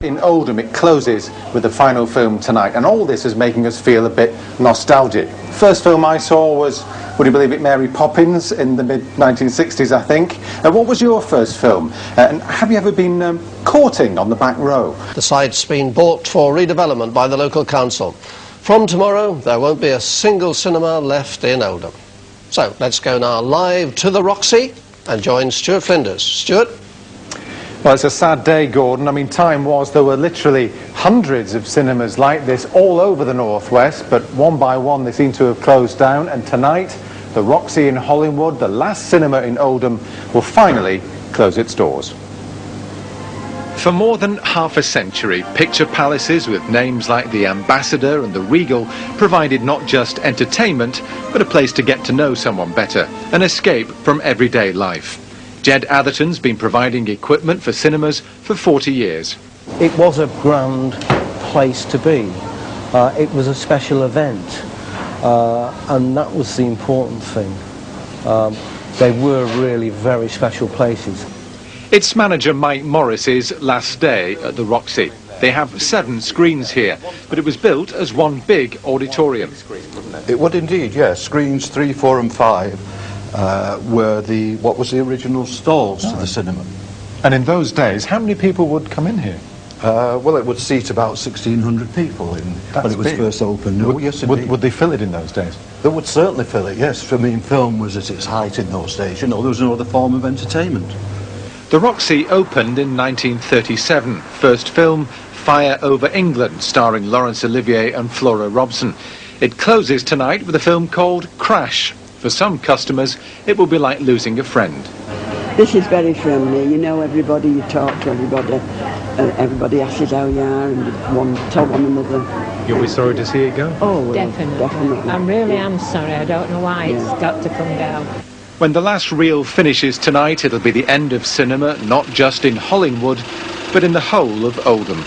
In Oldham, it closes with the final film tonight, and all this is making us feel a bit nostalgic. First film I saw was, would you believe it, Mary Poppins in the mid-1960s, I think. What was your first film? And have you ever been courting on the back row? The site's been bought for redevelopment by the local council. From tomorrow, there won't be a single cinema left in Oldham. So, let's go now live to the Roxy and join Stuart Flinders. Stuart? Well, it's a sad day, Gordon. I mean, time was there were literally hundreds of cinemas like this all over the northwest, but one by one they seem to have closed down, and tonight the Roxy in Hollingwood, the last cinema in Oldham, will finally close its doors. For more than half a century, picture palaces with names like the Ambassador and the Regal provided not just entertainment, but a place to get to know someone better, an escape from everyday life. Jed Atherton's been providing equipment for cinemas for 40 years. It was a grand place to be. It was a special event, and that was the important thing. They were really very special places. It's manager Mike Morris's last day at the Roxy. They have 7 screens here, but it was built as one big auditorium. It would indeed, yes. Screens 3, 4 and 5 were what was the original stalls to the cinema. And in those days, how many people would come in here? Well, it would seat about 1,600 people when it was first opened. Would they fill it in those days? They would certainly fill it, yes. I mean, film was at its height in those days. You know, there was no other form of entertainment. The Roxy opened in 1937. First film, Fire Over England, starring Laurence Olivier and Flora Robson. It closes tonight with a film called Crash. For some customers, it will be like losing a friend. This is very friendly. You know everybody, you talk to everybody, everybody asks how you are and tell one another. You'll be sorry to see it go? Oh, definitely. I really am sorry. I don't know why it's got to come down. When the last reel finishes tonight, it'll be the end of cinema, not just in Hollingwood, but in the whole of Oldham.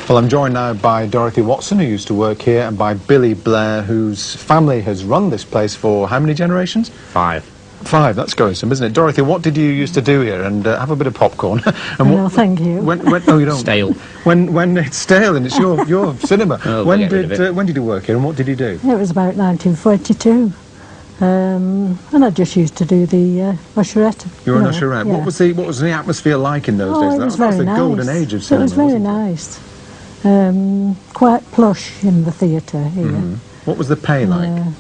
Well, I'm joined now by Dorothy Watson, who used to work here, and by Billy Blair, whose family has run this place for how many generations? 5. 5, that's going some, isn't it? Dorothy, what did you used to do here? And have a bit of popcorn. And no, thank you. Oh, you don't? Stale. When it's stale and it's your cinema. Oh, when did you work here and what did you do? It was about 1942. And I just used to do the usherette. You were an usherette. Yeah. What was the atmosphere like in those days? It was That was very the nice. golden age of cinema. It was very nice. Quite plush in the theatre here. What was the pay like?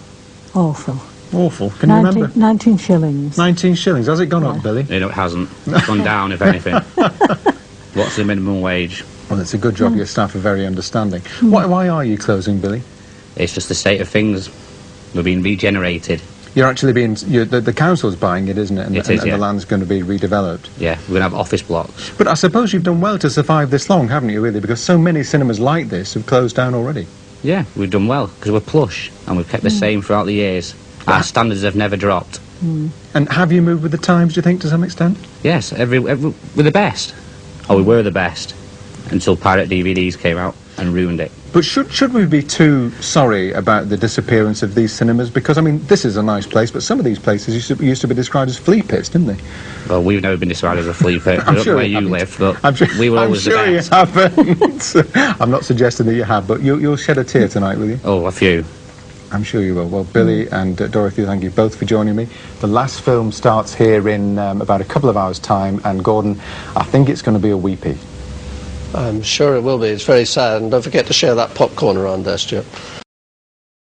Awful. Awful. Can you remember? 19 shillings. 19 shillings. Has it gone up, Billy? No, it hasn't. It's gone down, if anything. What's the minimum wage? Well, it's a good job your staff are very understanding. Why are you closing, Billy? It's just the state of things. We're being regenerated. You're actually being... the council's buying it, isn't it? And, It is, and the land's going to be redeveloped. Yeah, we're going to have office blocks. But I suppose you've done well to survive this long, haven't you, really? Because so many cinemas like this have closed down already. Yeah, we've done well, because we're plush, and we've kept the same throughout the years. Our standards have never dropped. And have you moved with the times, do you think, to some extent? Yes, we're the best. Oh, we were the best, until pirate DVDs came out and ruined it. But should we be too sorry about the disappearance of these cinemas? Because, I mean, this is a nice place, but some of these places used to be described as flea pits, didn't they? Well, we've never been described as a flea pit. I don't know where you live, but we were always the best. I'm sure you haven't. I'm not suggesting that you have, but you'll shed a tear tonight, will you? Oh, a few. I'm sure you will. Well, Billy and Dorothy, thank you both for joining me. The last film starts here in about a couple of hours' time, and Gordon, I think it's going to be a weepy. I'm sure it will be. It's very sad. And don't forget to share that popcorn around there, Stuart.